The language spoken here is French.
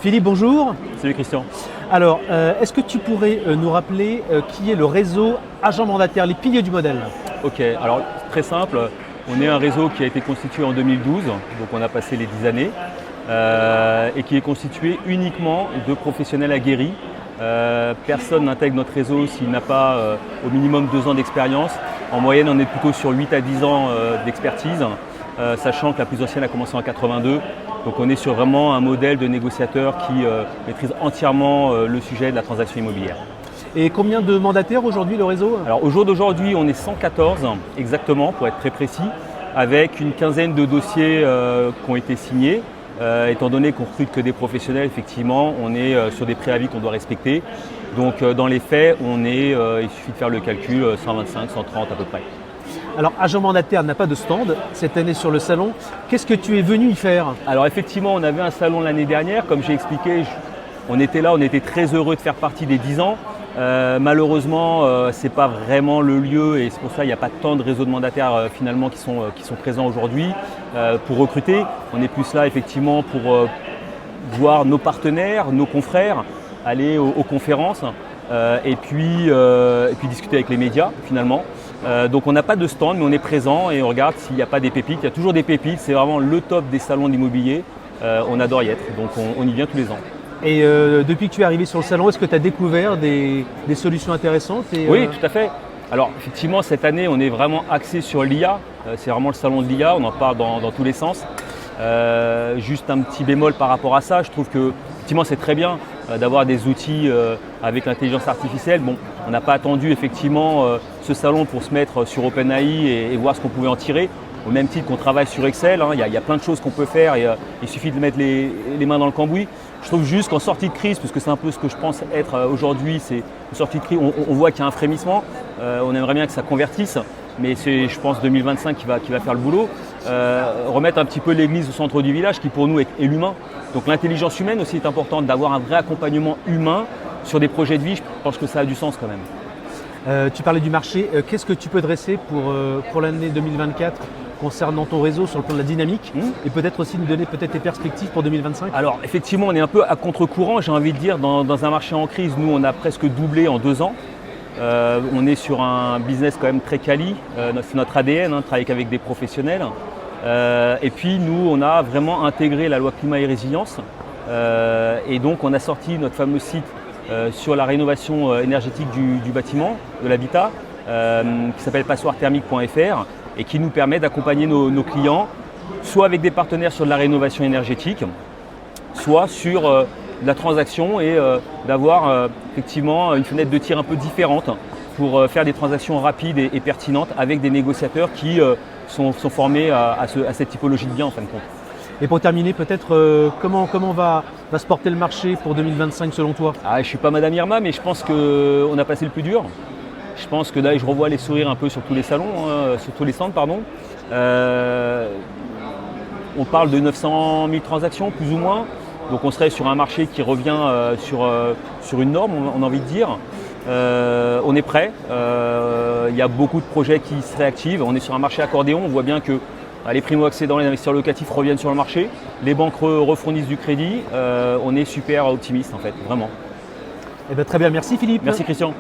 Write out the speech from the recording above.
Philippe, bonjour. Salut Christian. Alors, est-ce que tu pourrais nous rappeler qui est le réseau agent mandataire, les piliers du modèle? Ok, alors très simple, on est un réseau qui a été constitué en 2012, donc on a passé les 10 années, et qui est constitué uniquement de professionnels aguerris. Personne n'intègre notre réseau s'il n'a pas au minimum 2 ans d'expérience. En moyenne, on est plutôt sur 8 à 10 ans d'expertise, sachant que la plus ancienne a commencé en 82. Donc on est sur vraiment un modèle de négociateur qui maîtrise entièrement le sujet de la transaction immobilière. Et combien de mandataires aujourd'hui le réseau? Alors au jour d'aujourd'hui, on est 114 exactement, pour être très précis, avec une quinzaine de dossiers qui ont été signés. Étant donné qu'on ne recrute que des professionnels, effectivement, on est sur des préavis qu'on doit respecter. Donc dans les faits, il suffit de faire le calcul, 125, 130 à peu près. Alors, agent mandataire n'a pas de stand cette année sur le salon. Qu'est-ce que tu es venu y faire? Alors effectivement, on avait un salon l'année dernière, comme j'ai expliqué, on était là, on était très heureux de faire partie des 10 ans. Malheureusement, ce n'est pas vraiment le lieu et c'est pour ça qu'il n'y a pas tant de réseaux de mandataires finalement qui sont présents aujourd'hui pour recruter. On est plus là effectivement pour voir nos partenaires, nos confrères, aller aux conférences et puis discuter avec les médias finalement. Donc on n'a pas de stand mais on est présent et on regarde s'il n'y a pas des pépites. Il y a toujours des pépites, c'est vraiment le top des salons d'immobilier. On adore y être, donc on y vient tous les ans. Et depuis que tu es arrivé sur le salon, est-ce que tu as découvert des solutions intéressantes Oui, tout à fait. Alors effectivement, cette année, on est vraiment axé sur l'IA. C'est vraiment le salon de l'IA, on en parle dans tous les sens. Juste un petit bémol par rapport à ça, je trouve que effectivement, c'est très bien d'avoir des outils avec l'intelligence artificielle. Bon, on n'a pas attendu effectivement ce salon pour se mettre sur OpenAI et voir ce qu'on pouvait en tirer. Au même titre qu'on travaille sur Excel, il y a plein de choses qu'on peut faire et il suffit de mettre les mains dans le cambouis. Je trouve juste qu'en sortie de crise, parce que c'est un peu ce que je pense être aujourd'hui, c'est une sortie de crise, on voit qu'il y a un frémissement, on aimerait bien que ça convertisse, mais c'est je pense 2025 qui va faire le boulot. Remettre un petit peu l'église au centre du village qui pour nous est l'humain. Donc l'intelligence humaine aussi est importante, d'avoir un vrai accompagnement humain sur des projets de vie, je pense que ça a du sens quand même. Tu parlais du marché, qu'est-ce que tu peux dresser pour l'année 2024 concernant ton réseau sur le plan de la dynamique et peut-être aussi nous donner peut-être tes perspectives pour 2025? Alors effectivement, on est un peu à contre-courant, j'ai envie de dire, dans un marché en crise. Nous, on a presque doublé en 2 ans. On est sur un business quand même très quali, c'est notre ADN, travailler avec des professionnels. Et puis nous, on a vraiment intégré la loi climat et résilience. Et donc on a sorti notre fameux site sur la rénovation énergétique du bâtiment, de l'habitat, qui s'appelle passoirthermique.fr et qui nous permet d'accompagner nos clients, soit avec des partenaires sur de la rénovation énergétique, soit sur la transaction et d'avoir effectivement une fenêtre de tir un peu différente pour faire des transactions rapides et pertinentes avec des négociateurs qui sont formés à cette typologie de bien en fin de compte. Et pour terminer, peut-être comment va se porter le marché pour 2025 selon toi? Je ne suis pas Madame Irma, mais je pense qu'on a passé le plus dur. Je pense que là, je revois les sourires un peu sur tous les salons, sur tous les stands, pardon. On parle de 900 000 transactions, plus ou moins. Donc on serait sur un marché qui revient sur une norme, on a envie de dire. On est prêt. Il y a beaucoup de projets qui se réactivent. On est sur un marché accordéon. On voit bien que les primo-accédants, les investisseurs locatifs reviennent sur le marché. Les banques refournissent du crédit. On est super optimiste en fait, vraiment. Eh bien, très bien, merci Philippe. Merci Christian.